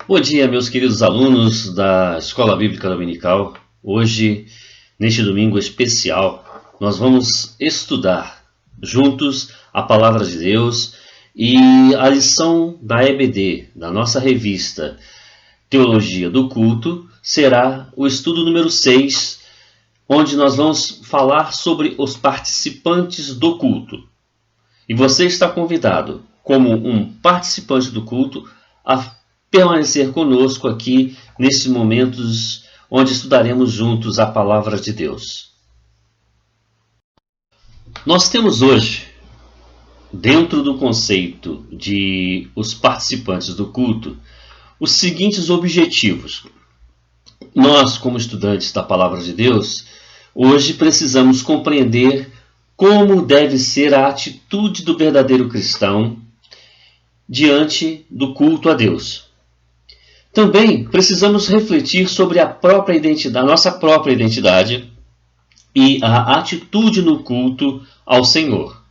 Bom dia, meus queridos alunos da Escola Bíblica Dominical. Hoje, neste domingo especial, nós vamos estudar juntos a Palavra de Deus e a lição da EBD, da nossa revista Teologia do Culto, será o estudo número 6, onde nós vamos falar sobre os participantes do culto. E você está convidado, como um participante do culto, a permanecer conosco aqui nesses momentos onde estudaremos juntos a Palavra de Deus. Nós temos hoje, dentro do conceito de os participantes do culto, os seguintes objetivos. Nós, como estudantes da Palavra de Deus, hoje precisamos compreender como deve ser a atitude do verdadeiro cristão diante do culto a Deus. Também precisamos refletir sobre a nossa própria identidade e a atitude no culto ao Senhor.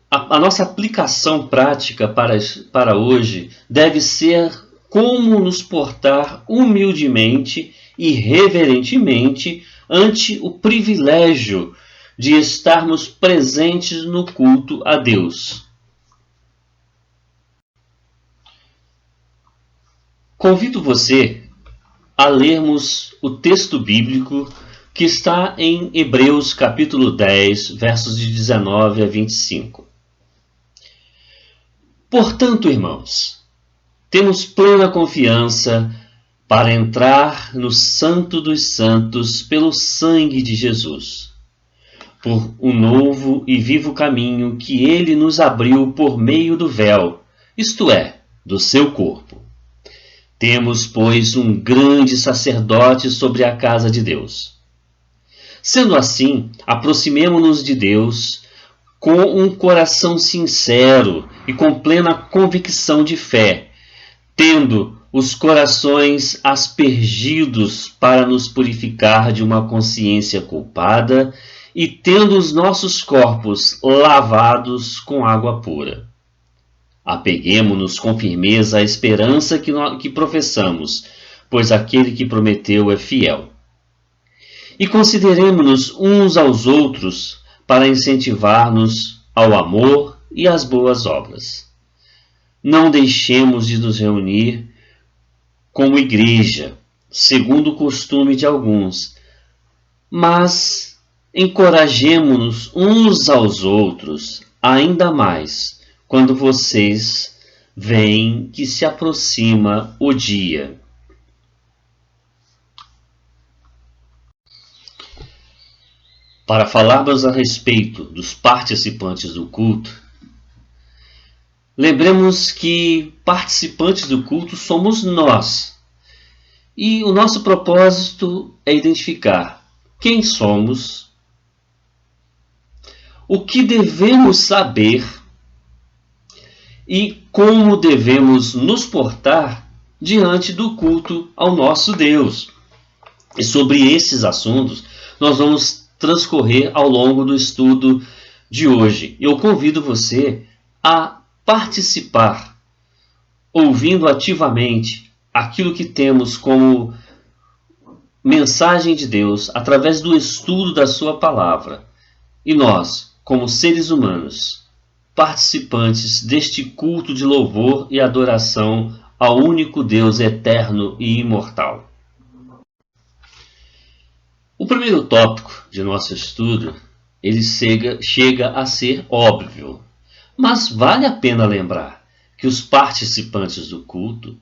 A nossa aplicação prática para hoje deve ser como nos portar humildemente e reverentemente ante o privilégio de estarmos presentes no culto a Deus. Convido você a lermos o texto bíblico que está em Hebreus capítulo 10, versos de 19 a 25. Portanto, irmãos, temos plena confiança para entrar no Santo dos Santos pelo sangue de Jesus, por um novo e vivo caminho que ele nos abriu por meio do véu, isto é, do seu corpo. Temos, pois, um grande sacerdote sobre a casa de Deus. Sendo assim, aproximemo-nos de Deus com um coração sincero e com plena convicção de fé, tendo os corações aspergidos para nos purificar de uma consciência culpada e tendo os nossos corpos lavados com água pura. Apeguemo-nos com firmeza à esperança que professamos, pois aquele que prometeu é fiel. E consideremo-nos uns aos outros para incentivar-nos ao amor e às boas obras. Não deixemos de nos reunir como igreja, segundo o costume de alguns, mas encorajemo-nos uns aos outros ainda mais, quando vocês veem que se aproxima o dia. Para falarmos a respeito dos participantes do culto, lembremos que participantes do culto somos nós. E o nosso propósito é identificar quem somos, o que devemos saber e como devemos nos portar diante do culto ao nosso Deus. E sobre esses assuntos nós vamos transcorrer ao longo do estudo de hoje. Eu convido você a participar, ouvindo ativamente aquilo que temos como mensagem de Deus através do estudo da sua palavra. E nós, como seres humanos, participantes deste culto de louvor e adoração ao único Deus eterno e imortal. O primeiro tópico de nosso estudo, ele chega a ser óbvio, mas vale a pena lembrar que os participantes do culto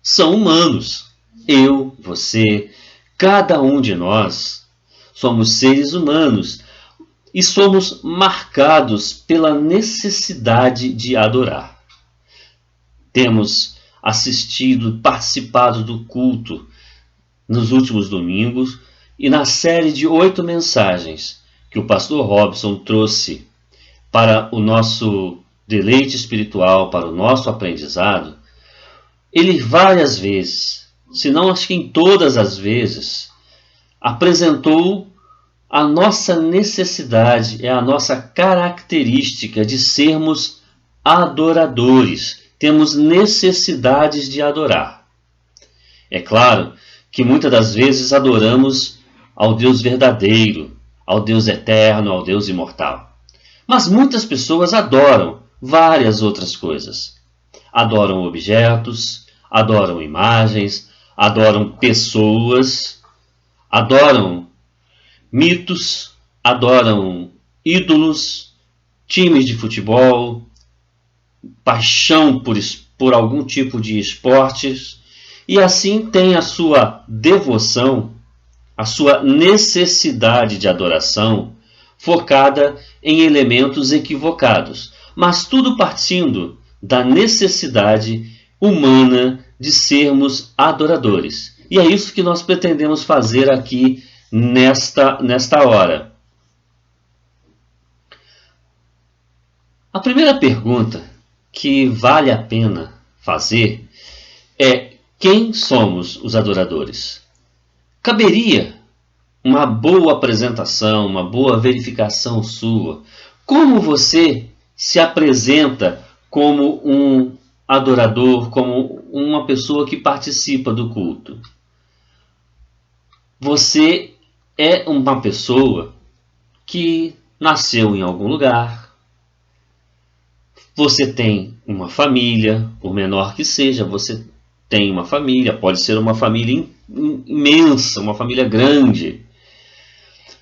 são humanos. Eu, você, cada um de nós somos seres humanos e somos marcados pela necessidade de adorar. Temos assistido, participado do culto nos últimos domingos e na série de 8 mensagens que o pastor Robson trouxe para o nosso deleite espiritual, para o nosso aprendizado, ele várias vezes, se não acho que em todas as vezes, apresentou a nossa necessidade, a nossa característica de sermos adoradores, temos necessidades de adorar. É claro que muitas das vezes adoramos ao Deus verdadeiro, ao Deus eterno, ao Deus imortal. Mas muitas pessoas adoram várias outras coisas. Adoram objetos, adoram imagens, adoram pessoas, adoram mitos, adoram ídolos, times de futebol, paixão por algum tipo de esportes, e assim tem a sua devoção, a sua necessidade de adoração focada em elementos equivocados, mas tudo partindo da necessidade humana de sermos adoradores. E é isso que nós pretendemos fazer aqui nesta hora. A primeira pergunta que vale a pena fazer é: quem somos os adoradores? Caberia uma boa apresentação, uma boa verificação sua. Como você se apresenta como um adorador, como uma pessoa que participa do culto? Você é uma pessoa que nasceu em algum lugar. Você tem uma família, por menor que seja, você tem uma família, pode ser uma família imensa, uma família grande.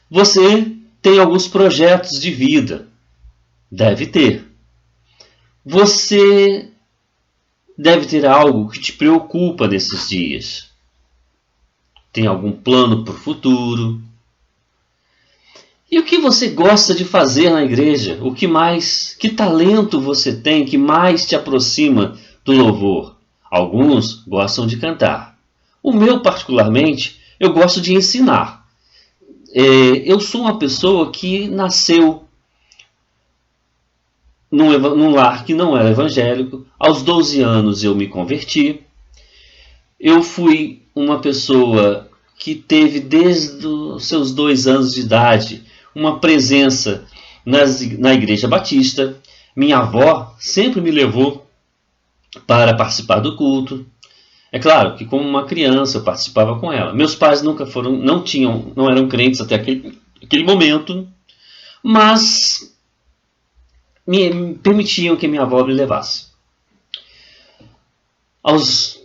Você tem alguns projetos de vida, deve ter. Você deve ter algo que te preocupa nesses dias. Tem algum plano para o futuro. E o que você gosta de fazer na igreja? Que talento você tem que mais te aproxima do louvor? Alguns gostam de cantar. O meu, particularmente, eu gosto de ensinar. Eu sou uma pessoa que nasceu num lar que não era evangélico. Aos 12 anos eu me converti. Eu fui uma pessoa que teve desde os seus 2 anos de idade uma presença na Igreja Batista. Minha avó sempre me levou para participar do culto. É claro que como uma criança eu participava com ela. Meus pais não eram crentes até aquele momento, mas me permitiam que minha avó me levasse.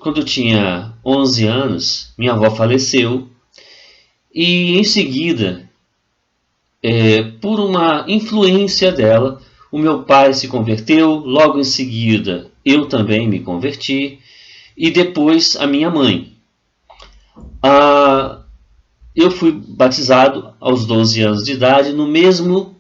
Quando eu tinha 11 anos, minha avó faleceu e em seguida, por uma influência dela, o meu pai se converteu, logo em seguida eu também me converti e depois a minha mãe. Eu fui batizado aos 12 anos de idade no mesmo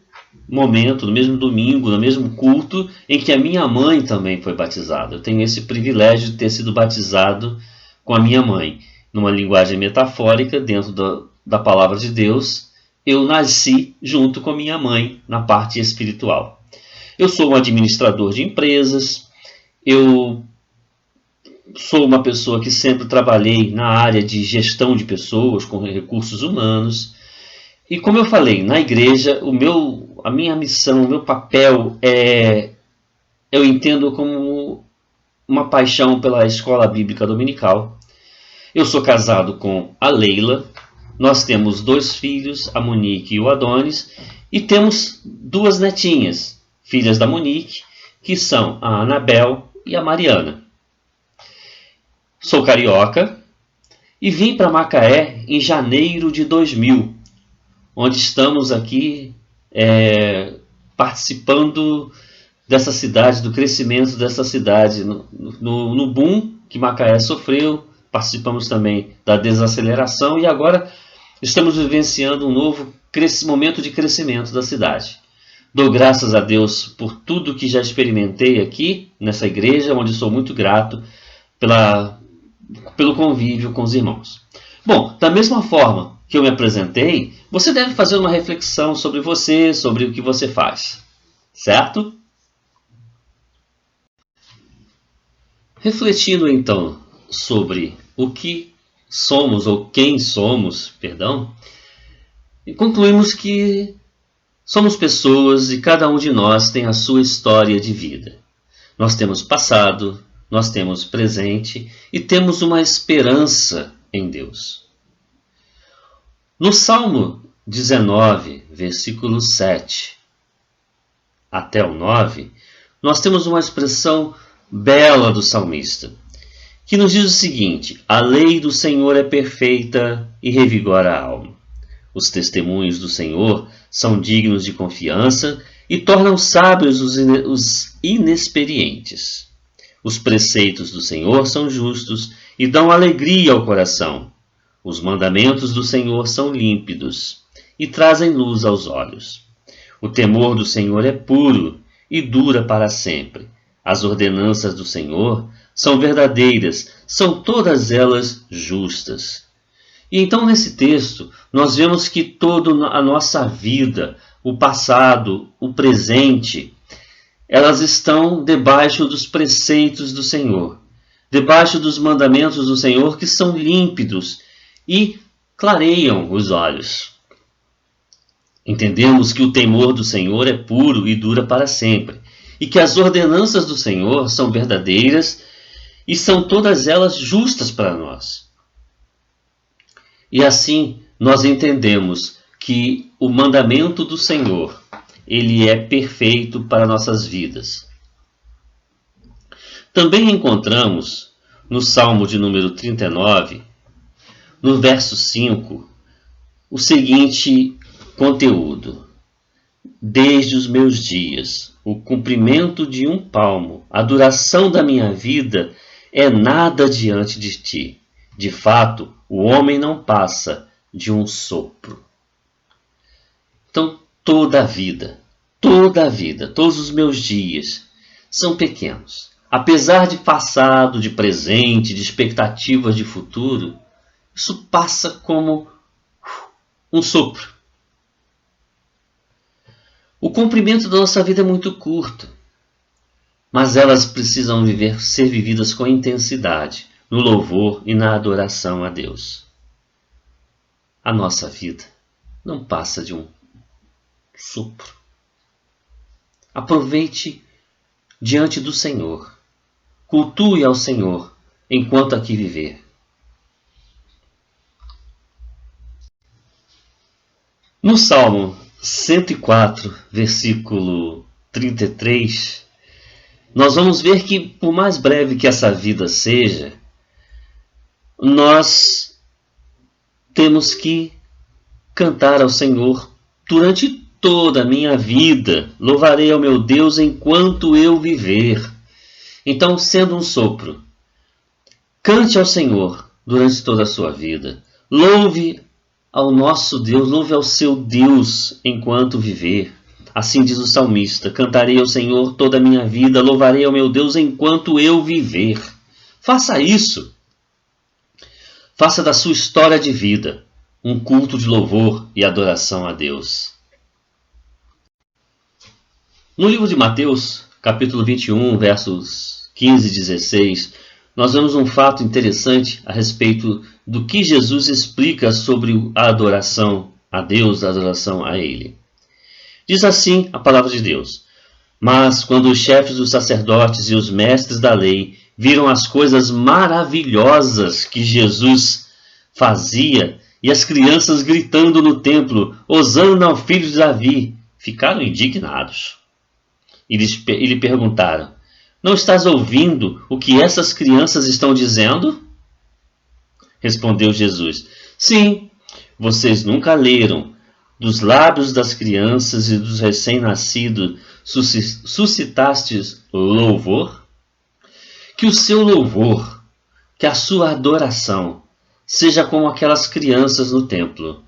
momento, no mesmo domingo, no mesmo culto em que a minha mãe também foi batizada. Eu tenho esse privilégio de ter sido batizado com a minha mãe. Numa linguagem metafórica, dentro da palavra de Deus, eu nasci junto com a minha mãe na parte espiritual. Eu sou um administrador de empresas, eu sou uma pessoa que sempre trabalhei na área de gestão de pessoas, com recursos humanos. E como eu falei, na igreja, a minha missão, o meu papel eu entendo como uma paixão pela escola bíblica dominical. Eu sou casado com a Leila, nós temos 2 filhos, a Monique e o Adonis, e temos 2 netinhas, filhas da Monique, que são a Anabel e a Mariana. Sou carioca e vim para Macaé em janeiro de 2000, onde estamos aqui participando dessa cidade, do crescimento dessa cidade, no boom que Macaé sofreu. Participamos também da desaceleração e agora estamos vivenciando um novo momento de crescimento da cidade. Dou graças a Deus por tudo que já experimentei aqui nessa igreja, onde sou muito grato pelo convívio com os irmãos. Bom, da mesma forma que eu me apresentei, você deve fazer uma reflexão sobre você, sobre o que você faz, certo? Refletindo então sobre o que somos, ou quem somos, e concluímos que somos pessoas e cada um de nós tem a sua história de vida. Nós temos passado, nós temos presente e temos uma esperança em Deus. No Salmo 19, versículo 7 até o 9, nós temos uma expressão bela do salmista, que nos diz o seguinte: a lei do Senhor é perfeita e revigora a alma. Os testemunhos do Senhor são dignos de confiança e tornam sábios os inexperientes. Os preceitos do Senhor são justos e dão alegria ao coração. Os mandamentos do Senhor são límpidos e trazem luz aos olhos. O temor do Senhor é puro e dura para sempre. As ordenanças do Senhor são verdadeiras, são todas elas justas. E então nesse texto nós vemos que toda a nossa vida, o passado, o presente, elas estão debaixo dos preceitos do Senhor, debaixo dos mandamentos do Senhor, que são límpidos e clareiam os olhos. Entendemos que o temor do Senhor é puro e dura para sempre, e que as ordenanças do Senhor são verdadeiras e são todas elas justas para nós. E assim nós entendemos que o mandamento do Senhor, ele é perfeito para nossas vidas. Também encontramos no Salmo de número 39, no verso 5, o seguinte conteúdo: desde os meus dias, o comprimento de um palmo, a duração da minha vida é nada diante de ti. De fato, o homem não passa de um sopro. Então, toda a vida, todos os meus dias são pequenos. Apesar de passado, de presente, de expectativas de futuro, isso passa como um sopro. O comprimento da nossa vida é muito curto, mas elas precisam ser vividas com intensidade, no louvor e na adoração a Deus. A nossa vida não passa de um sopro. Aproveite diante do Senhor. Cultue ao Senhor enquanto aqui viver. No Salmo 104, versículo 33, nós vamos ver que, por mais breve que essa vida seja, nós temos que cantar ao Senhor durante toda a minha vida. Louvarei ao meu Deus enquanto eu viver. Então, sendo um sopro, cante ao Senhor durante toda a sua vida. Louve ao nosso Deus, louve ao seu Deus enquanto viver. Assim diz o salmista: cantarei ao Senhor toda a minha vida, louvarei ao meu Deus enquanto eu viver. Faça isso. Faça da sua história de vida um culto de louvor e adoração a Deus. No livro de Mateus, capítulo 21, versos 15 e 16, nós vemos um fato interessante a respeito do que Jesus explica sobre a adoração a Deus, a adoração a Ele. Diz assim a palavra de Deus: mas quando os chefes dos sacerdotes e os mestres da lei viram as coisas maravilhosas que Jesus fazia e as crianças gritando no templo: Hosana ao filho de Davi, ficaram indignados. E lhe perguntaram: não estás ouvindo o que essas crianças estão dizendo? Respondeu Jesus: sim, vocês nunca leram: dos lábios das crianças e dos recém-nascidos suscitastes louvor? Que o seu louvor, que a sua adoração, seja como aquelas crianças no templo,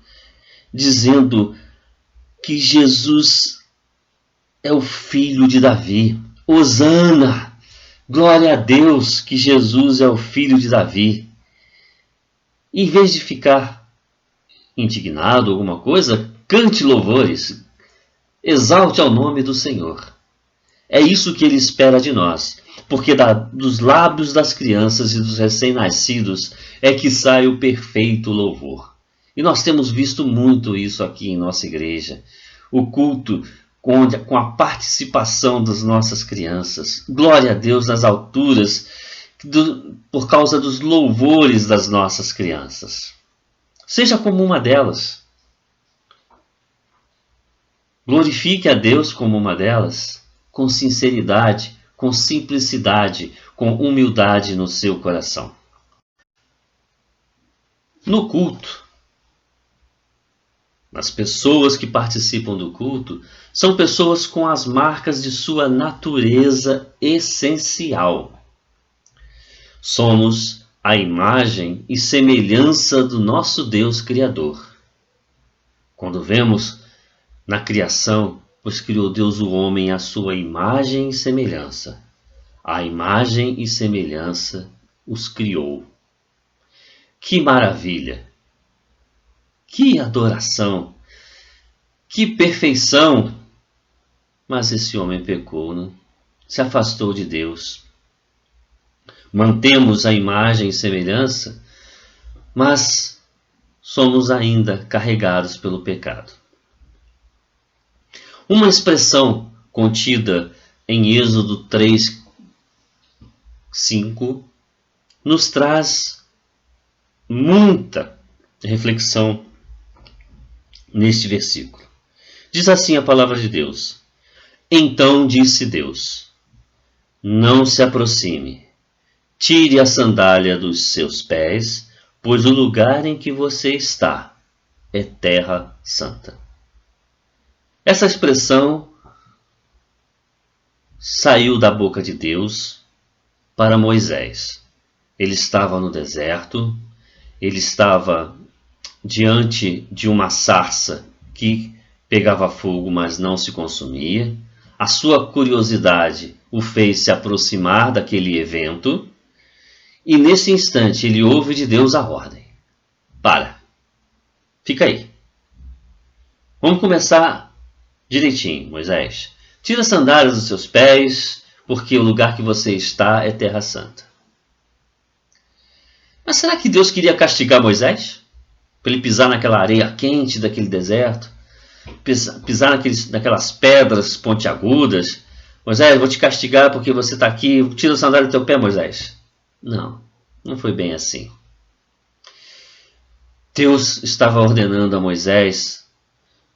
dizendo que Jesus é o filho de Davi. Hosana! Glória a Deus que Jesus é o filho de Davi. Em vez de ficar indignado ou alguma coisa, cante louvores. Exalte ao nome do Senhor. É isso que Ele espera de nós, porque dos lábios das crianças e dos recém-nascidos é que sai o perfeito louvor. E nós temos visto muito isso aqui em nossa igreja. O culto com a participação das nossas crianças. Glória a Deus nas alturas. por causa dos louvores das nossas crianças. Seja como uma delas. Glorifique a Deus como uma delas, com sinceridade, com simplicidade, com humildade no seu coração. No culto, as pessoas que participam do culto são pessoas com as marcas de sua natureza essencial. Somos a imagem e semelhança do nosso Deus Criador. Quando vemos na criação, pois criou Deus o homem à sua imagem e semelhança. A imagem e semelhança os criou. Que maravilha! Que adoração! Que perfeição! Mas esse homem pecou, né? Se afastou de Deus. Mantemos a imagem e semelhança, mas somos ainda carregados pelo pecado. Uma expressão contida em Êxodo 3:5 nos traz muita reflexão neste versículo. Diz assim a palavra de Deus: Então disse Deus: Não se aproxime, tire a sandália dos seus pés, pois o lugar em que você está é terra santa. Essa expressão saiu da boca de Deus para Moisés. Ele estava no deserto, ele estava diante de uma sarça que pegava fogo, mas não se consumia. A sua curiosidade o fez se aproximar daquele evento, e nesse instante ele ouve de Deus a ordem: Para, fica aí. Vamos começar direitinho, Moisés. Tira as sandálias dos seus pés, porque o lugar que você está é terra santa. Mas será que Deus queria castigar Moisés? Para ele pisar naquela areia quente daquele deserto? Pisar naquelas pedras pontiagudas? Moisés, eu vou te castigar porque você está aqui. Tira a sandália do teu pé, Moisés. Não, não foi bem assim. Deus estava ordenando a Moisés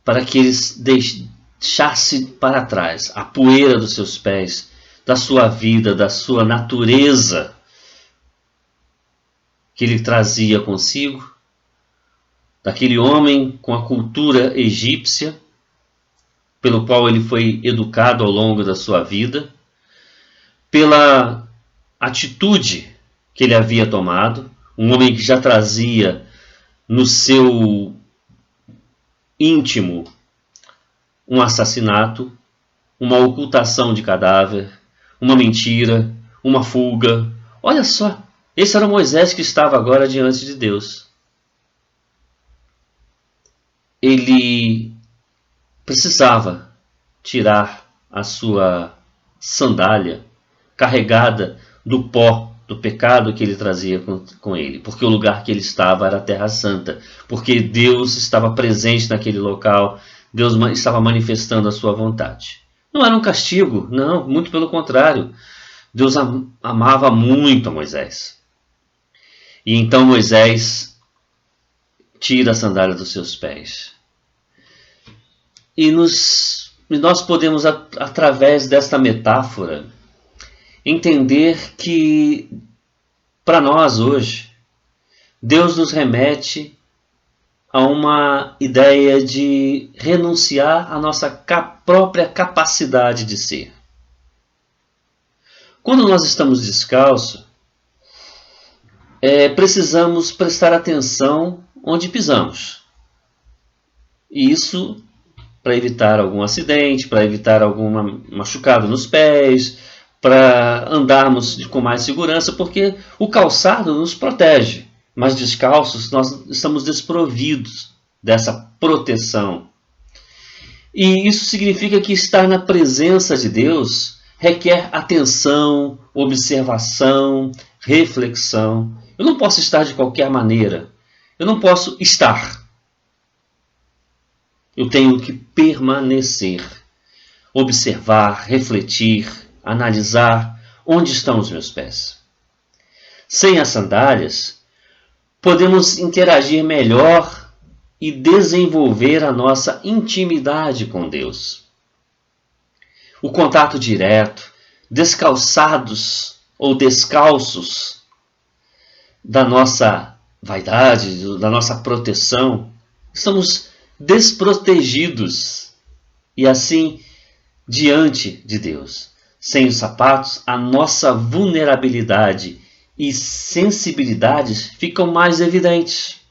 para que eles deixasse para trás a poeira dos seus pés, da sua vida, da sua natureza que ele trazia consigo, daquele homem com a cultura egípcia, pelo qual ele foi educado ao longo da sua vida, pela atitude que ele havia tomado, um homem que já trazia no seu íntimo um assassinato, uma ocultação de cadáver, uma mentira, uma fuga. Olha só, esse era o Moisés que estava agora diante de Deus. Ele precisava tirar a sua sandália carregada do pó, do pecado que ele trazia com ele, porque o lugar que ele estava era a Terra Santa, porque Deus estava presente naquele local, Deus estava manifestando a sua vontade. Não era um castigo, não, muito pelo contrário. Deus amava muito a Moisés. E então Moisés tira a sandália dos seus pés. E nós podemos, através desta metáfora, entender que, para nós hoje, Deus nos remete a uma ideia de renunciar à nossa própria capacidade de ser. Quando nós estamos descalços, precisamos prestar atenção onde pisamos. E isso para evitar algum acidente, para evitar alguma machucado nos pés, para andarmos com mais segurança, porque o calçado nos protege, mas descalços nós estamos desprovidos dessa proteção. E isso significa que estar na presença de Deus requer atenção, observação, reflexão. Eu não posso estar de qualquer maneira. Eu não posso estar. Eu tenho que permanecer, observar, refletir, analisar onde estão os meus pés. Sem as sandálias, podemos interagir melhor e desenvolver a nossa intimidade com Deus. O contato direto, descalçados ou descalços da nossa vaidade, da nossa proteção, estamos desprotegidos e assim diante de Deus. Sem os sapatos, a nossa vulnerabilidade e sensibilidades ficam mais evidentes.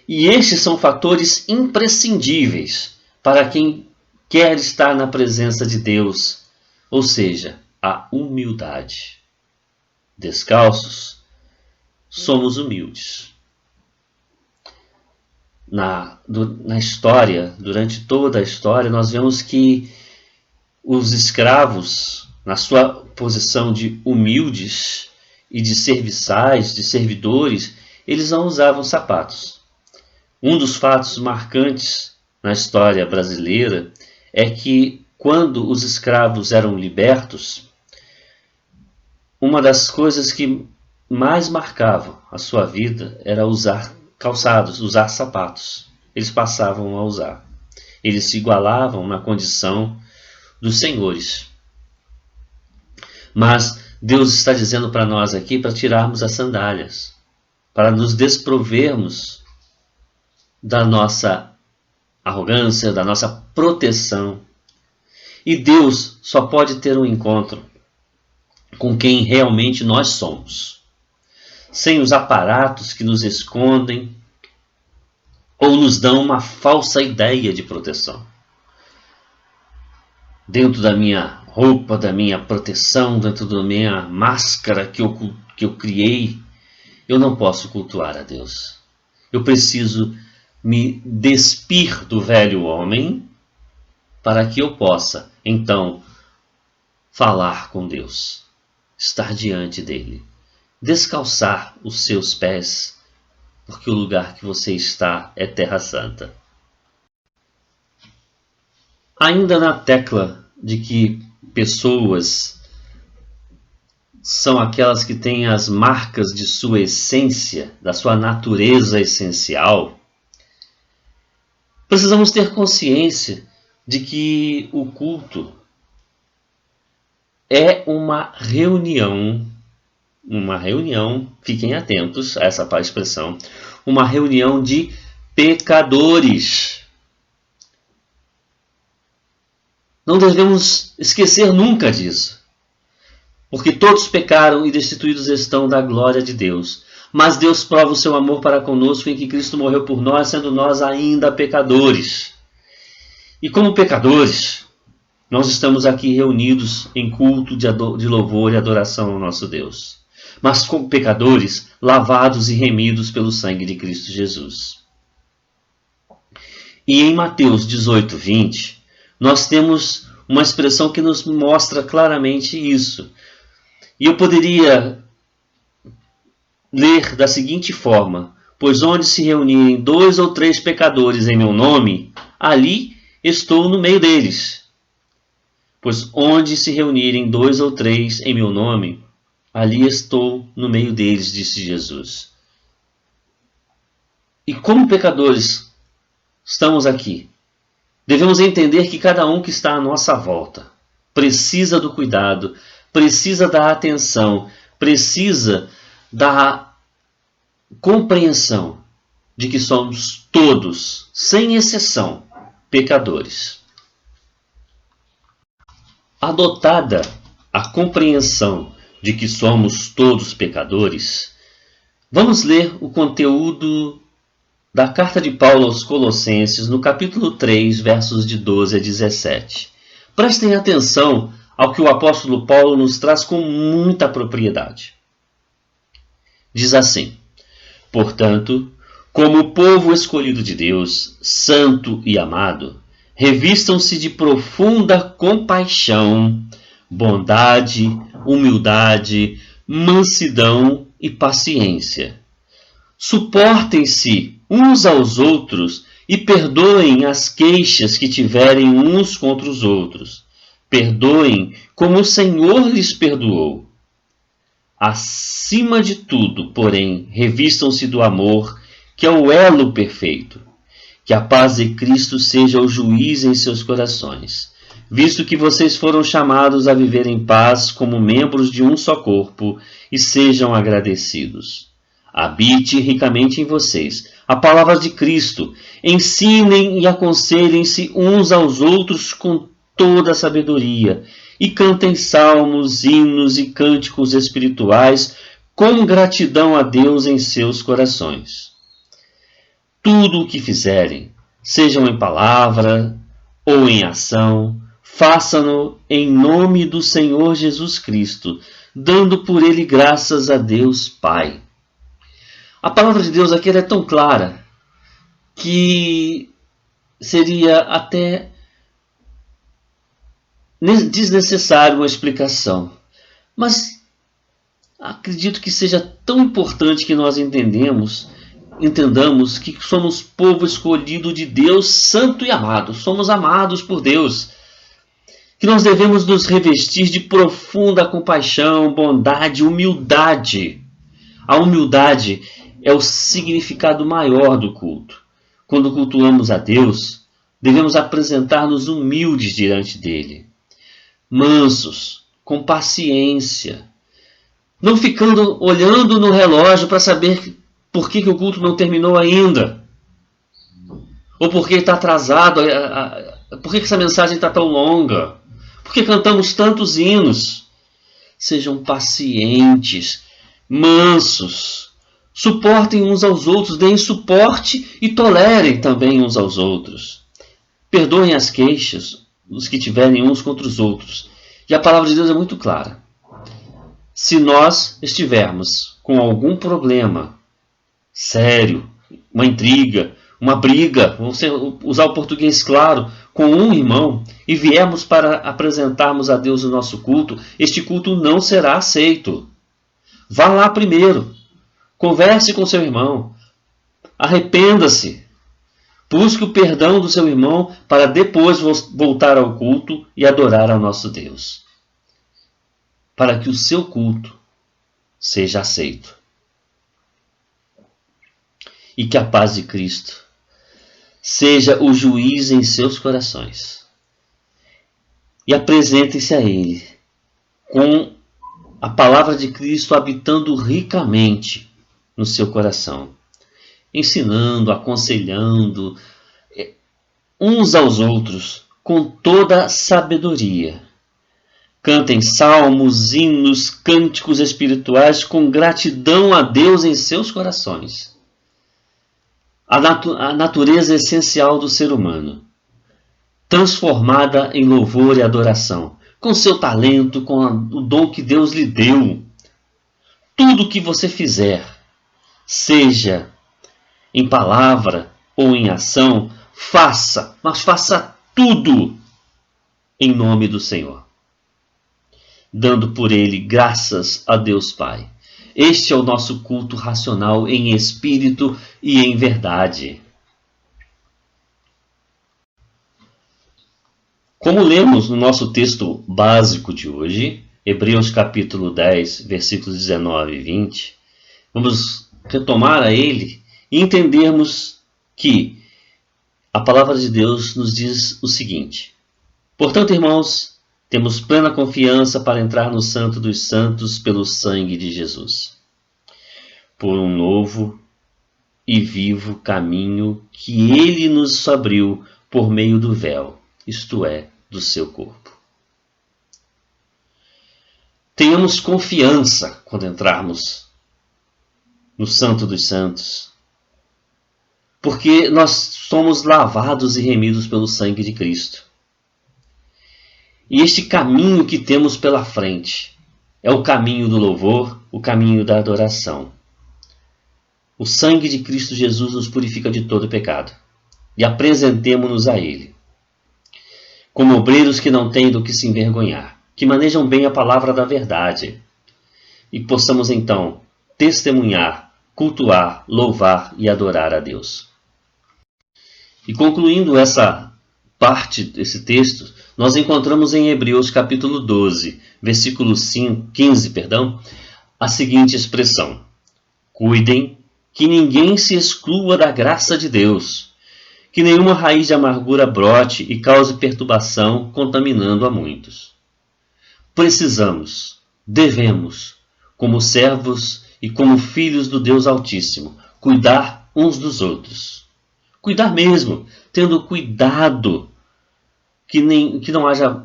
E estes são fatores imprescindíveis para quem quer estar na presença de Deus, ou seja, a humildade. Descalços, somos humildes. Na história, durante toda a história, nós vemos que os escravos, na sua posição de humildes e de serviçais, de servidores, eles não usavam sapatos. Um dos fatos marcantes na história brasileira é que, quando os escravos eram libertos, uma das coisas que mais marcavam a sua vida era usar calçados, usar sapatos. Eles passavam a usar. Eles se igualavam na condição dos senhores. Mas Deus está dizendo para nós aqui para tirarmos as sandálias, para nos desprovermos da nossa arrogância, da nossa proteção. E Deus só pode ter um encontro com quem realmente nós somos, sem os aparatos que nos escondem ou nos dão uma falsa ideia de proteção. Dentro da minha roupa, da minha proteção, dentro da minha máscara que eu criei, eu não posso cultuar a Deus. Eu preciso me despir do velho homem para que eu possa, então, falar com Deus, estar diante dele, descalçar os seus pés, porque o lugar que você está é terra santa. Ainda na tecla de que pessoas são aquelas que têm as marcas de sua essência, da sua natureza essencial, precisamos ter consciência de que o culto é uma reunião, fiquem atentos a essa expressão, uma reunião de pecadores. Não devemos esquecer nunca disso, porque todos pecaram e destituídos estão da glória de Deus. Mas Deus prova o seu amor para conosco em que Cristo morreu por nós, sendo nós ainda pecadores. E como pecadores, nós estamos aqui reunidos em culto de louvor e adoração ao nosso Deus. Mas como pecadores, lavados e remidos pelo sangue de Cristo Jesus. E em Mateus 18:20, nós temos uma expressão que nos mostra claramente isso. E eu poderia ler da seguinte forma: pois onde se reunirem 2 ou 3 pecadores em meu nome, ali estou no meio deles. Pois onde se reunirem 2 ou 3 em meu nome, ali estou no meio deles, disse Jesus. E como pecadores estamos aqui, devemos entender que cada um que está à nossa volta precisa do cuidado, precisa da atenção, precisa da compreensão de que somos todos, sem exceção, pecadores. Adotada a compreensão de que somos todos pecadores, vamos ler o conteúdo da carta de Paulo aos Colossenses, no capítulo 3, versos de 12 a 17. Prestem atenção ao que o apóstolo Paulo nos traz com muita propriedade. Diz assim: portanto, como povo escolhido de Deus, santo e amado, revistam-se de profunda compaixão, bondade, humildade, mansidão e paciência. Suportem-se uns aos outros e perdoem as queixas que tiverem uns contra os outros. Perdoem como o Senhor lhes perdoou. Acima de tudo, porém, revistam-se do amor, que é o elo perfeito. Que a paz de Cristo seja o juiz em seus corações, visto que vocês foram chamados a viver em paz como membros de um só corpo, e sejam agradecidos. Habite ricamente em vocês a palavra de Cristo. Ensinem e aconselhem-se uns aos outros com toda a sabedoria, e cantem salmos, hinos e cânticos espirituais com gratidão a Deus em seus corações. Tudo o que fizerem, sejam em palavra ou em ação, façam-no em nome do Senhor Jesus Cristo, dando por ele graças a Deus Pai. A palavra de Deus aqui é tão clara que seria até desnecessário uma explicação. Mas acredito que seja tão importante que nós entendamos que somos povo escolhido de Deus, santo e amado. Somos amados por Deus. Que nós devemos nos revestir de profunda compaixão, bondade, humildade. A humildade é o significado maior do culto. Quando cultuamos a Deus, devemos apresentar-nos humildes diante dele. Mansos, com paciência. Não ficando olhando no relógio para saber por que o culto não terminou ainda? Ou por que está atrasado? Por que essa mensagem está tão longa? Por que cantamos tantos hinos? Sejam pacientes, mansos. Suportem uns aos outros, deem suporte e tolerem também uns aos outros. Perdoem as queixas dos que tiverem uns contra os outros. E a palavra de Deus é muito clara. Se nós estivermos com algum problema sério, uma intriga, uma briga, vamos usar o português claro, com um irmão, e viermos para apresentarmos a Deus o nosso culto, este culto não será aceito. Vá lá primeiro, converse com seu irmão, arrependa-se, busque o perdão do seu irmão para depois voltar ao culto e adorar ao nosso Deus, para que o seu culto seja aceito. E que a paz de Cristo seja o juiz em seus corações. E apresentem-se a Ele com a palavra de Cristo habitando ricamente no seu coração, ensinando, aconselhando uns aos outros com toda a sabedoria. Cantem salmos, hinos, cânticos espirituais com gratidão a Deus em seus corações. A natureza essencial do ser humano, transformada em louvor e adoração, com seu talento, com o dom que Deus lhe deu. Tudo o que você fizer, seja em palavra ou em ação, faça, mas faça tudo em nome do Senhor, dando por ele graças a Deus Pai. Este é o nosso culto racional em espírito e em verdade. Como lemos no nosso texto básico de hoje, Hebreus capítulo 10, versículos 19 e 20, vamos retomar a ele e entendermos que a palavra de Deus nos diz o seguinte: portanto, irmãos, temos plena confiança para entrar no Santo dos Santos pelo sangue de Jesus, por um novo e vivo caminho que Ele nos abriu por meio do véu, isto é, do seu corpo. Tenhamos confiança quando entrarmos no Santo dos Santos, porque nós somos lavados e remidos pelo sangue de Cristo. E este caminho que temos pela frente é o caminho do louvor, o caminho da adoração. O sangue de Cristo Jesus nos purifica de todo pecado. E apresentemo-nos a Ele, como obreiros que não têm do que se envergonhar, que manejam bem a palavra da verdade, e possamos então testemunhar, cultuar, louvar e adorar a Deus. E concluindo essa parte desse texto, nós encontramos em Hebreus capítulo 12, versículo 15, a seguinte expressão: cuidem que ninguém se exclua da graça de Deus, que nenhuma raiz de amargura brote e cause perturbação, contaminando a muitos. Precisamos, devemos, como servos e como filhos do Deus Altíssimo, cuidar uns dos outros. Cuidar mesmo, tendo cuidado que não haja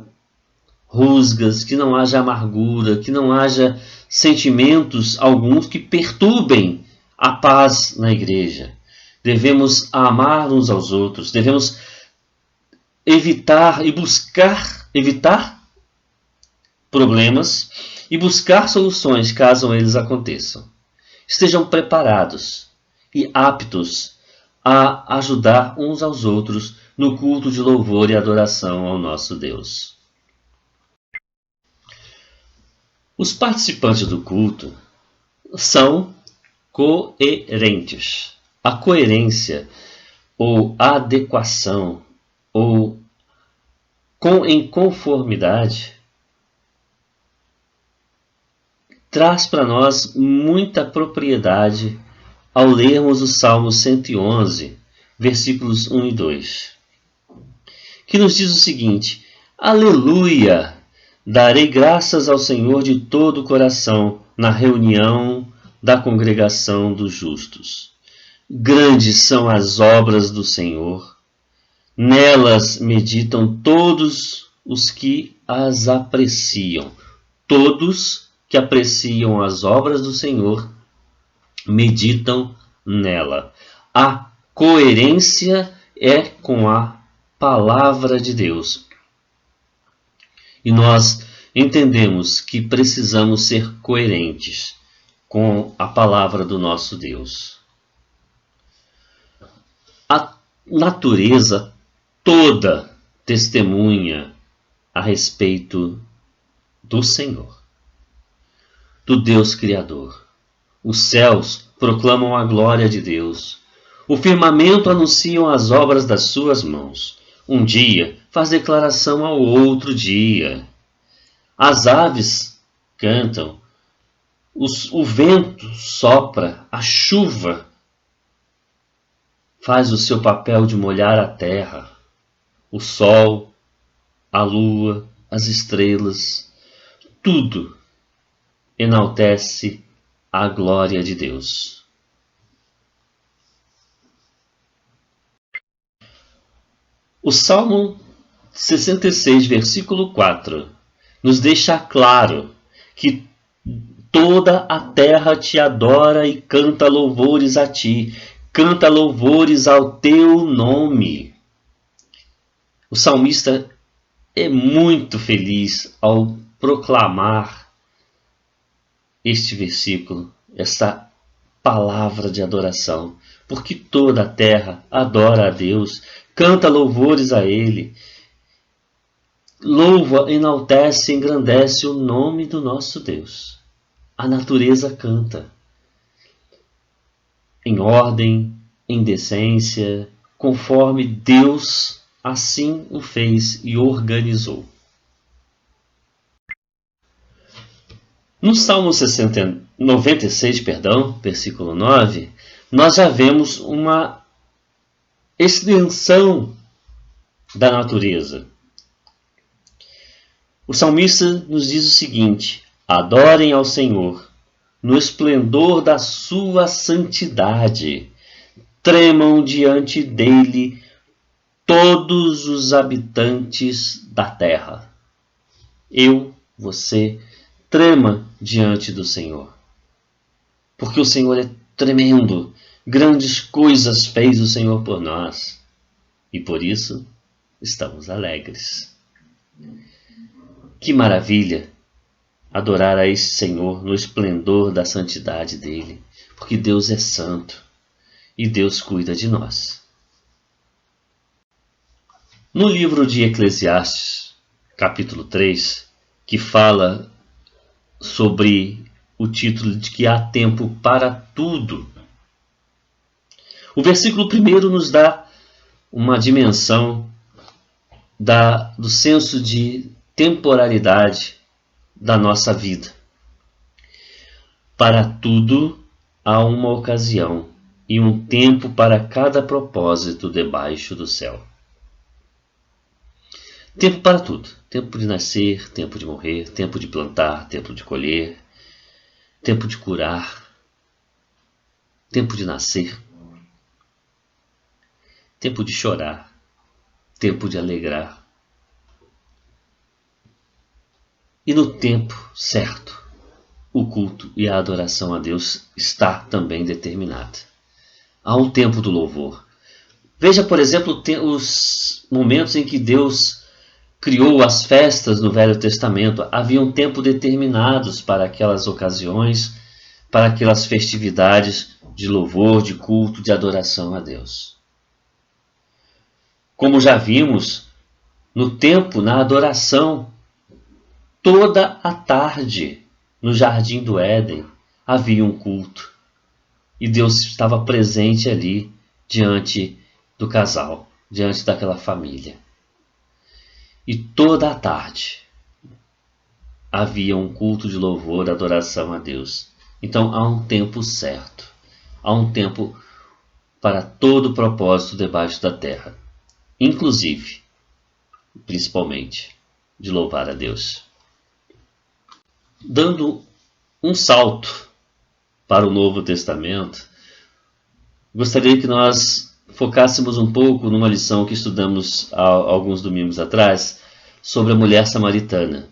rusgas, que não haja amargura, que não haja sentimentos alguns que perturbem a paz na igreja. Devemos amar uns aos outros, devemos evitar problemas e buscar soluções caso eles aconteçam. Estejam preparados e aptos a ajudar uns aos outros no culto de louvor e adoração ao nosso Deus. Os participantes do culto são coerentes. A coerência ou adequação ou em conformidade traz para nós muita propriedade ao lermos o Salmo 111, versículos 1 e 2, que nos diz o seguinte: Aleluia! Darei graças ao Senhor de todo o coração na reunião da congregação dos justos. Grandes são as obras do Senhor, nelas meditam todos os que as apreciam. Todos que apreciam as obras do Senhor meditam nela. A coerência é com a palavra de Deus. E nós entendemos que precisamos ser coerentes com a palavra do nosso Deus. A natureza toda testemunha a respeito do Senhor, do Deus Criador. Os céus proclamam a glória de Deus. O firmamento anuncia as obras das suas mãos. Um dia faz declaração ao outro dia. As aves cantam, o vento sopra, a chuva faz o seu papel de molhar a terra. O sol, a lua, as estrelas, tudo enaltece a glória de Deus. O Salmo 66, versículo 4, nos deixa claro que toda a terra te adora e canta louvores a ti, canta louvores ao teu nome. O salmista é muito feliz ao proclamar este versículo, esta palavra de adoração, porque toda a terra adora a Deus, canta louvores a Ele, louva, enaltece, engrandece o nome do nosso Deus. A natureza canta, em ordem, em decência, conforme Deus assim o fez e organizou. No Salmo 96, versículo 9, nós já vemos uma extensão da natureza. O salmista nos diz o seguinte: adorem ao Senhor no esplendor da sua santidade, tremam diante dele todos os habitantes da terra. Eu, você, trema diante do Senhor, porque o Senhor é tremendo, grandes coisas fez o Senhor por nós, e por isso estamos alegres. Que maravilha adorar a esse Senhor no esplendor da santidade dele, porque Deus é santo e Deus cuida de nós. No livro de Eclesiastes, capítulo 3, que fala sobre o título de que há tempo para tudo, o versículo 1 nos dá uma dimensão do senso de temporalidade da nossa vida. Para tudo há uma ocasião e um tempo para cada propósito debaixo do céu. Tempo para tudo. Tempo de nascer, tempo de morrer, tempo de plantar, tempo de colher, tempo de curar, tempo de nascer, tempo de chorar, tempo de alegrar. E no tempo certo, o culto e a adoração a Deus está também determinada. Há um tempo do louvor. Veja, por exemplo, os momentos em que Deus criou as festas no Velho Testamento. Havia um tempo determinados para aquelas ocasiões, para aquelas festividades de louvor, de culto, de adoração a Deus. Como já vimos, no tempo, na adoração, toda a tarde, no Jardim do Éden, havia um culto. E Deus estava presente ali, diante do casal, diante daquela família. E toda a tarde havia um culto de louvor, adoração a Deus. Então há um tempo certo. Há um tempo para todo o propósito debaixo da terra. Inclusive, principalmente, de louvar a Deus. Dando um salto para o Novo Testamento, gostaria que nós focássemos um pouco numa lição que estudamos há alguns domingos atrás sobre a mulher samaritana.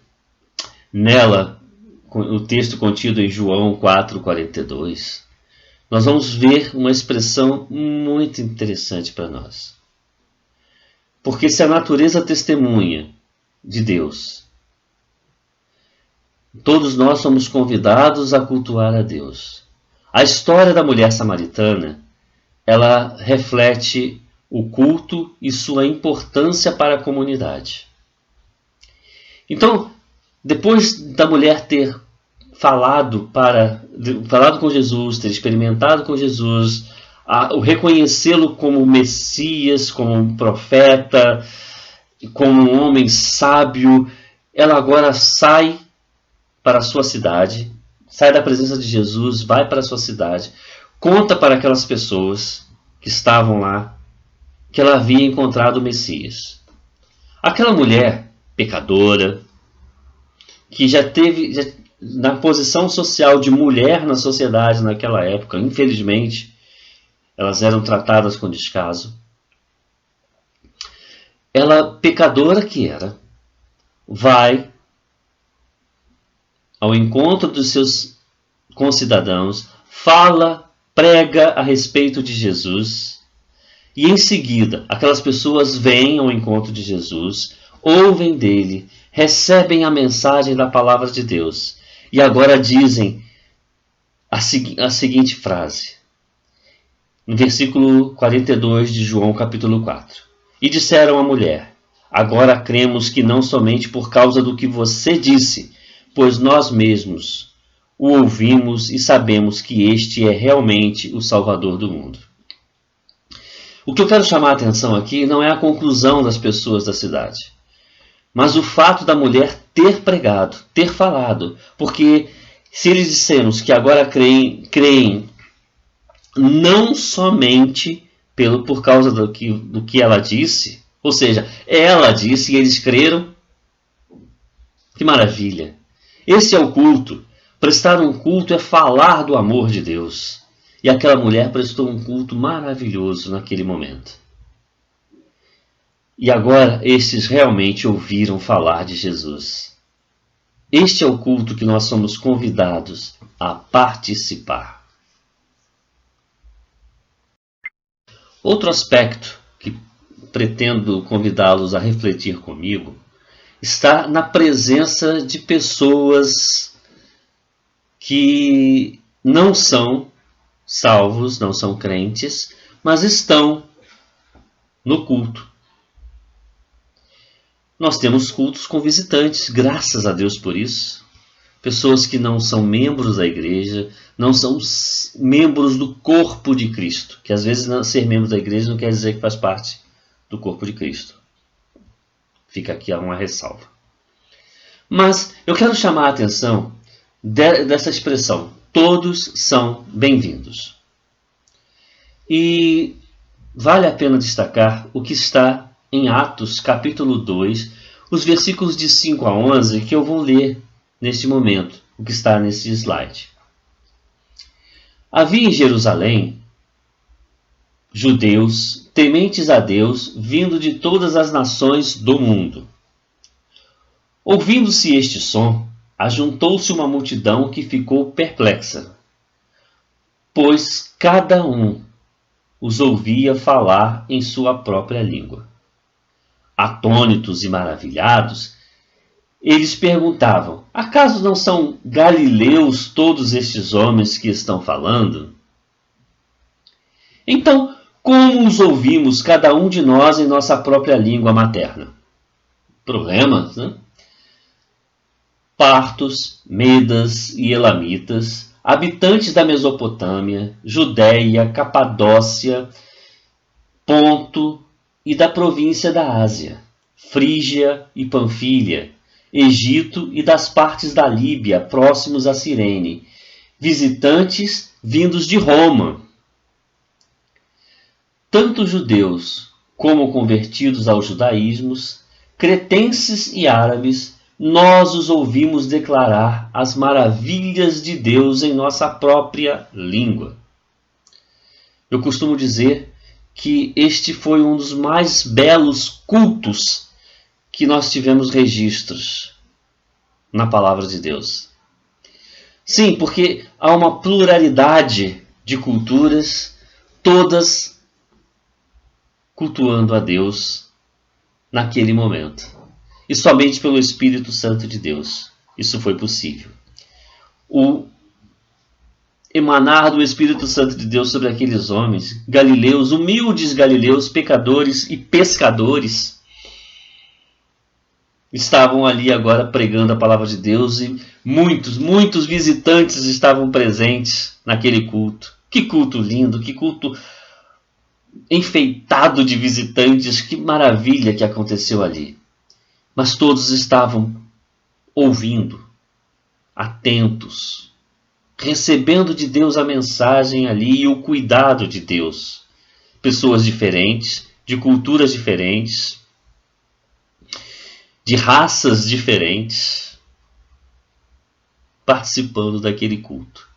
Nela, o texto contido em João 4,42, nós vamos ver uma expressão muito interessante para nós. Porque se a natureza testemunha de Deus, todos nós somos convidados a cultuar a Deus. A história da mulher samaritana, ela reflete o culto e sua importância para a comunidade. Então, depois da mulher ter falado com Jesus, ter experimentado com Jesus, o reconhecê-lo como Messias, como um profeta, como um homem sábio, ela agora sai para a sua cidade, sai da presença de Jesus, vai para a sua cidade, conta para aquelas pessoas que estavam lá que ela havia encontrado o Messias. Aquela mulher pecadora, que já teve, na posição social de mulher na sociedade naquela época, infelizmente, elas eram tratadas com descaso. Ela, pecadora que era, vai ao encontro dos seus concidadãos, fala, prega a respeito de Jesus, e em seguida aquelas pessoas vêm ao encontro de Jesus, ouvem dele, recebem a mensagem da palavra de Deus, e agora dizem a seguinte frase, no versículo 42 de João capítulo 4. E disseram à mulher, agora cremos que não somente por causa do que você disse, pois nós mesmos o ouvimos e sabemos que este é realmente o Salvador do mundo. O que eu quero chamar a atenção aqui não é a conclusão das pessoas da cidade, mas o fato da mulher ter pregado, ter falado, porque se eles dissermos que agora creem não somente por causa do que ela disse, ou seja, ela disse e eles creram, que maravilha! Esse é o culto. Prestar um culto é falar do amor de Deus. E aquela mulher prestou um culto maravilhoso naquele momento. E agora estes realmente ouviram falar de Jesus. Este é o culto que nós somos convidados a participar. Outro aspecto que pretendo convidá-los a refletir comigo está na presença de pessoas que não são salvos, não são crentes, mas estão no culto. Nós temos cultos com visitantes, graças a Deus por isso. Pessoas que não são membros da igreja, não são membros do corpo de Cristo. Que às vezes ser membro da igreja não quer dizer que faz parte do corpo de Cristo. Fica aqui uma ressalva. Mas eu quero chamar a atenção dessa expressão. todos são bem-vindos. E vale a pena destacar o que está em Atos capítulo 2, os versículos de 5 a 11, que eu vou ler neste momento, o que está nesse slide. Havia em Jerusalém judeus tementes a Deus, vindo de todas as nações do mundo. Ouvindo-se este som, ajuntou-se uma multidão que ficou perplexa, pois cada um os ouvia falar em sua própria língua. Atônitos e maravilhados, eles perguntavam: acaso não são galileus todos estes homens que estão falando? Então, como os ouvimos cada um de nós em nossa própria língua materna? Problemas, né? Partos, medas e elamitas, habitantes da Mesopotâmia, Judéia, Capadócia, Ponto e da província da Ásia, Frígia e Panfilha, Egito e das partes da Líbia próximos a Cirene, visitantes vindos de Roma. Tanto judeus como convertidos ao judaísmo, cretenses e árabes, nós os ouvimos declarar as maravilhas de Deus em nossa própria língua. Eu costumo dizer que este foi um dos mais belos cultos que nós tivemos registros na palavra de Deus. Sim, porque há uma pluralidade de culturas, todas cultuando a Deus naquele momento. E somente pelo Espírito Santo de Deus isso foi possível. O emanar do Espírito Santo de Deus sobre aqueles homens, galileus, humildes galileus, pecadores e pescadores, estavam ali agora pregando a palavra de Deus e muitos visitantes estavam presentes naquele culto. Que culto lindo, que culto enfeitado de visitantes, que maravilha que aconteceu ali. Mas todos estavam ouvindo, atentos, recebendo de Deus a mensagem ali e o cuidado de Deus. Pessoas diferentes, de culturas diferentes, de raças diferentes, participando daquele culto.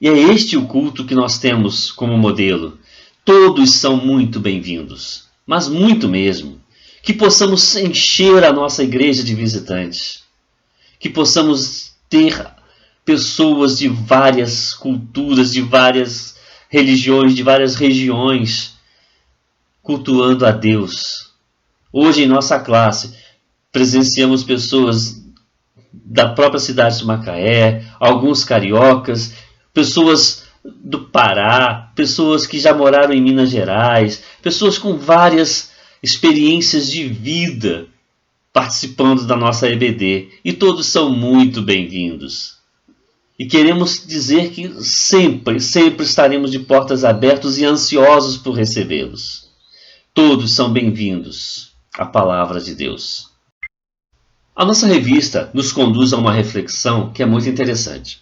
E é este o culto que nós temos como modelo. Todos são muito bem-vindos, mas muito mesmo. Que possamos encher a nossa igreja de visitantes. Que possamos ter pessoas de várias culturas, de várias religiões, de várias regiões, cultuando a Deus. Hoje, em nossa classe, presenciamos pessoas da própria cidade de Macaé, alguns cariocas, pessoas do Pará, pessoas que já moraram em Minas Gerais, pessoas com várias experiências de vida participando da nossa EBD. E todos são muito bem-vindos. E queremos dizer que sempre estaremos de portas abertas e ansiosos por recebê-los. Todos são bem-vindos à palavra de Deus. A nossa revista nos conduz a uma reflexão que é muito interessante.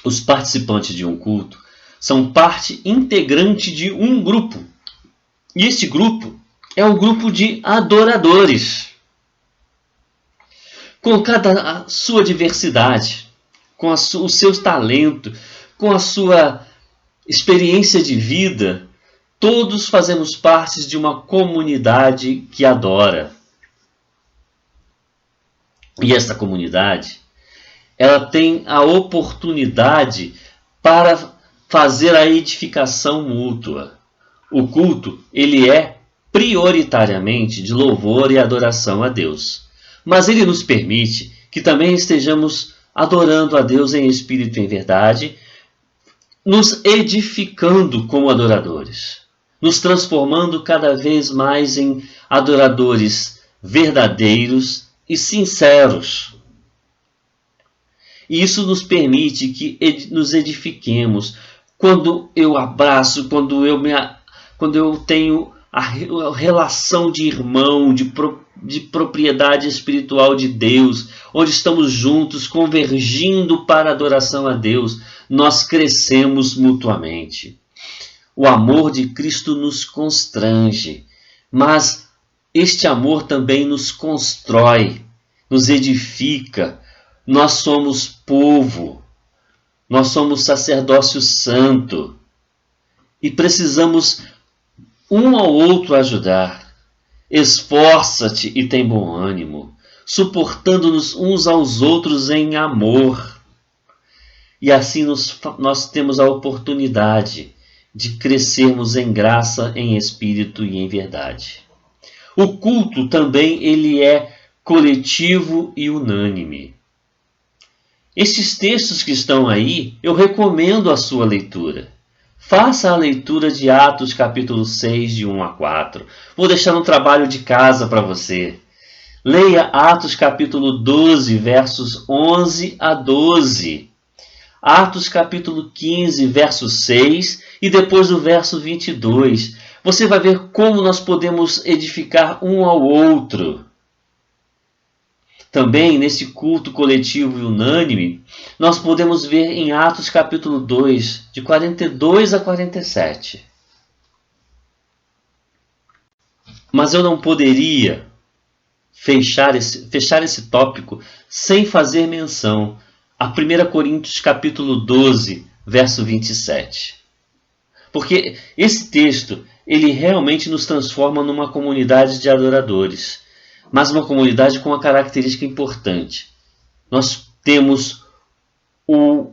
Os participantes de um culto são parte integrante de um grupo. E este grupo é um grupo de adoradores. Com cada sua diversidade, com o seu talento, com a sua experiência de vida, todos fazemos parte de uma comunidade que adora. E esta comunidade, ela tem a oportunidade para fazer a edificação mútua. O culto, ele é prioritariamente de louvor e adoração a Deus. Mas ele nos permite que também estejamos adorando a Deus em espírito e em verdade, nos edificando como adoradores, nos transformando cada vez mais em adoradores verdadeiros e sinceros. E isso nos permite que nos edifiquemos. Quando eu abraço, quando eu tenho a relação de irmão, de propriedade espiritual de Deus, onde estamos juntos, convergindo para a adoração a Deus, nós crescemos mutuamente. O amor de Cristo nos constrange, mas este amor também nos constrói, nos edifica. Nós somos povo, nós somos sacerdócio santo e precisamos um ao outro ajudar. Esforça-te e tem bom ânimo, suportando-nos uns aos outros em amor. E assim nós temos a oportunidade de crescermos em graça, em espírito e em verdade. O culto também ele é coletivo e unânime. Estes textos que estão aí, eu recomendo a sua leitura. Faça a leitura de Atos capítulo 6, de 1 a 4. Vou deixar um trabalho de casa para você. Leia Atos capítulo 12, versos 11 a 12. Atos capítulo 15, verso 6 e depois o verso 22. Você vai ver como nós podemos edificar um ao outro. Também nesse culto coletivo e unânime, nós podemos ver em Atos capítulo 2, de 42 a 47. Mas eu não poderia fechar esse tópico sem fazer menção a 1 Coríntios capítulo 12, verso 27. Porque esse texto, ele realmente nos transforma numa comunidade de adoradores, mas uma comunidade com uma característica importante. Nós temos o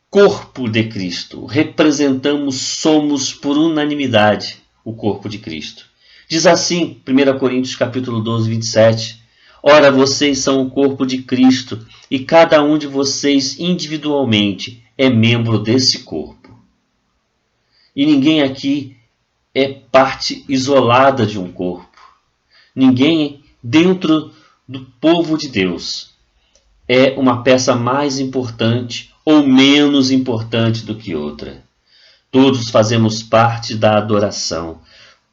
corpo de Cristo, representamos, somos por unanimidade o corpo de Cristo. Diz assim, 1 Coríntios capítulo 12, 27, ora, vocês são o corpo de Cristo e cada um de vocês individualmente é membro desse corpo. E ninguém aqui é parte isolada de um corpo. Ninguém dentro do povo de Deus é uma peça mais importante ou menos importante do que outra. Todos fazemos parte da adoração.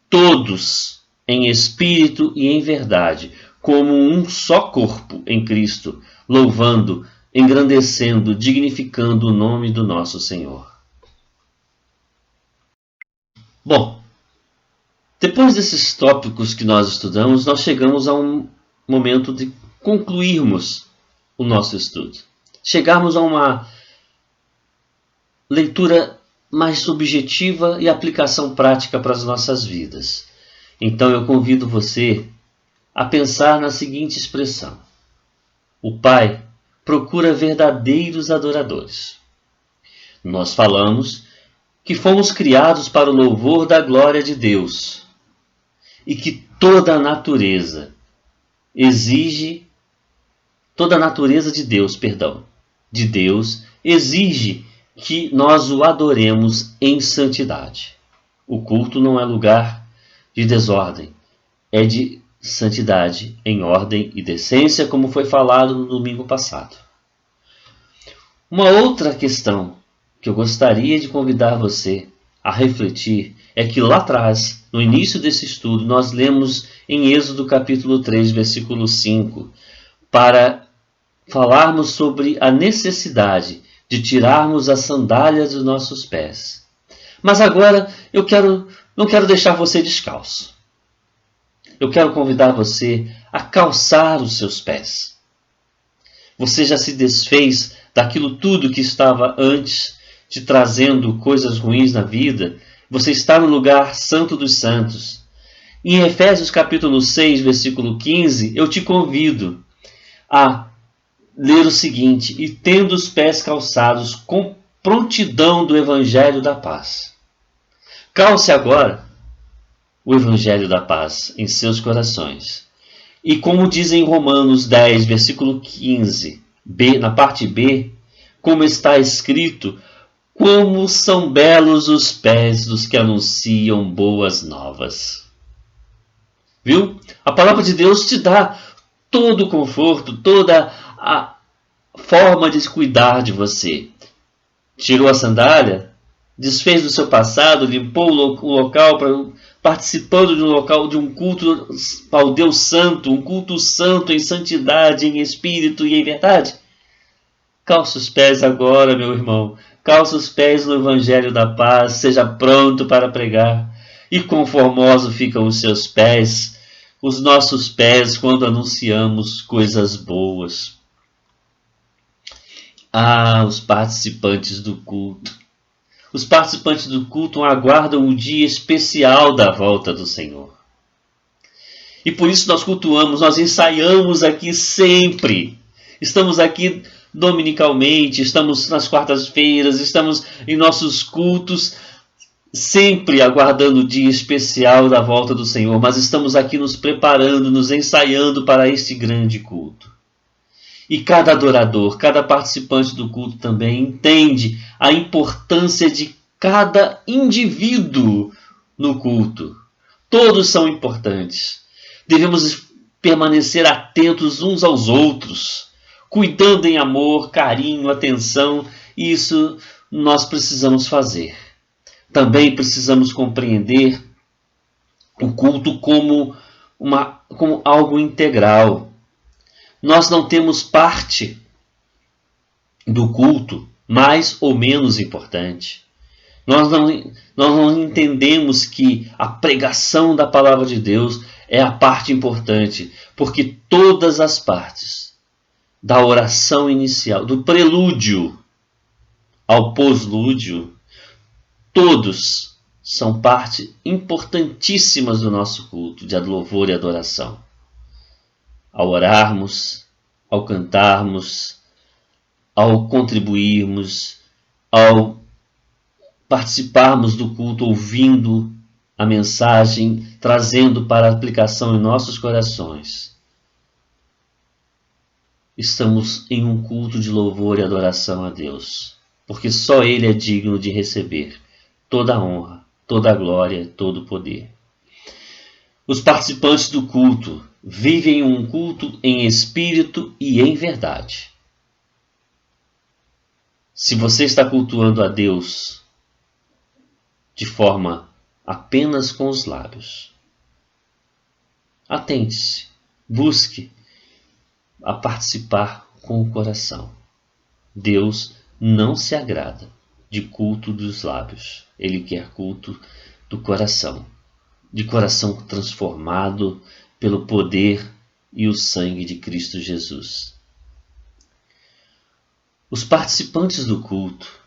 Todos em espírito e em verdade, como um só corpo em Cristo, louvando, engrandecendo, dignificando o nome do nosso Senhor. Bom, depois desses tópicos que nós estudamos, nós chegamos a um momento de concluirmos o nosso estudo. Chegarmos a uma leitura mais objetiva e aplicação prática para as nossas vidas. Então eu convido você a pensar na seguinte expressão: o Pai procura verdadeiros adoradores. Nós falamos que fomos criados para o louvor da glória de Deus e que toda a natureza de Deus exige que nós o adoremos em santidade. O culto não é lugar de desordem, é de santidade em ordem e decência, como foi falado no domingo passado. Uma outra questão que eu gostaria de convidar você a refletir é que lá atrás, no início desse estudo, nós lemos em Êxodo capítulo 3, versículo 5, para falarmos sobre a necessidade de tirarmos as sandálias dos nossos pés. Mas agora eu não quero deixar você descalço. Eu quero convidar você a calçar os seus pés. Você já se desfez daquilo tudo que estava antes te trazendo coisas ruins na vida. Você está no lugar santo dos santos. Em Efésios capítulo 6, versículo 15, eu te convido a ler o seguinte: e tendo os pés calçados com prontidão do Evangelho da paz. Calce agora o Evangelho da paz em seus corações. E como diz em Romanos 10, versículo 15, na parte B, como está escrito: como são belos os pés dos que anunciam boas novas. Viu? A palavra de Deus te dá todo o conforto, toda a forma de cuidar de você. Tirou a sandália? desfez do seu passado, limpou o local, participando de um local, de um culto ao Deus Santo, um culto santo em santidade, em espírito e em verdade. Calça os pés agora, meu irmão. Calça os pés no Evangelho da Paz, seja pronto para pregar. E quão formosos ficam os seus pés, os nossos pés, quando anunciamos coisas boas. Ah, os participantes do culto. Os participantes do culto aguardam o dia especial da volta do Senhor. E por isso nós cultuamos, nós ensaiamos aqui sempre. Estamos aqui dominicalmente, estamos nas quartas-feiras, estamos em nossos cultos, sempre aguardando o dia especial da volta do Senhor, mas estamos aqui nos preparando, nos ensaiando para este grande culto. E cada adorador, cada participante do culto também entende a importância de cada indivíduo no culto. Todos são importantes. Devemos permanecer atentos uns aos outros, cuidando em amor, carinho, atenção. Isso nós precisamos fazer. Também precisamos compreender o culto como algo integral. Nós não temos parte do culto mais ou menos importante. Nós não entendemos que a pregação da palavra de Deus é a parte importante, porque todas as partes da oração inicial, do prelúdio ao poslúdio, todos são parte importantíssimas do nosso culto de louvor e adoração. Ao orarmos, ao cantarmos, ao contribuirmos, ao participarmos do culto, ouvindo a mensagem, trazendo para aplicação em nossos corações. Estamos em um culto de louvor e adoração a Deus, porque só Ele é digno de receber toda a honra, toda a glória, todo o poder. Os participantes do culto vivem um culto em espírito e em verdade. Se você está cultuando a Deus de forma apenas com os lábios, atente-se, busque a participar com o coração. Deus não se agrada de culto dos lábios. Ele quer culto do coração, de coração transformado pelo poder e o sangue de Cristo Jesus. Os participantes do culto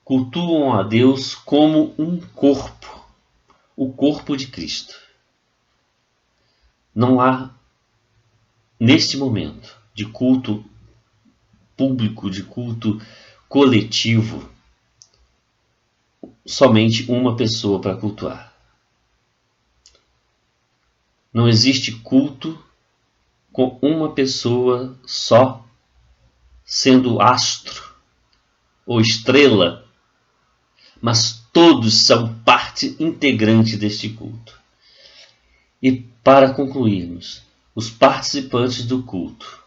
cultuam a Deus como um corpo, o corpo de Cristo. Não há, neste momento de culto público, de culto coletivo, somente uma pessoa para cultuar. Não existe culto com uma pessoa só sendo astro ou estrela, mas todos são parte integrante deste culto. E para concluirmos, os participantes do culto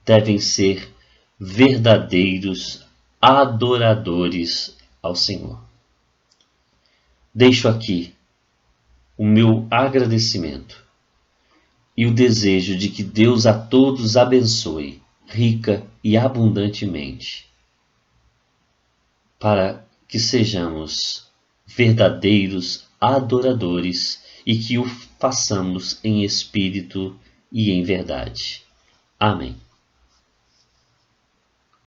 devem ser verdadeiros adoradores ao Senhor. Deixo aqui o meu agradecimento e o desejo de que Deus a todos abençoe rica e abundantemente, para que sejamos verdadeiros adoradores e que o façamos em espírito e em verdade. Amém.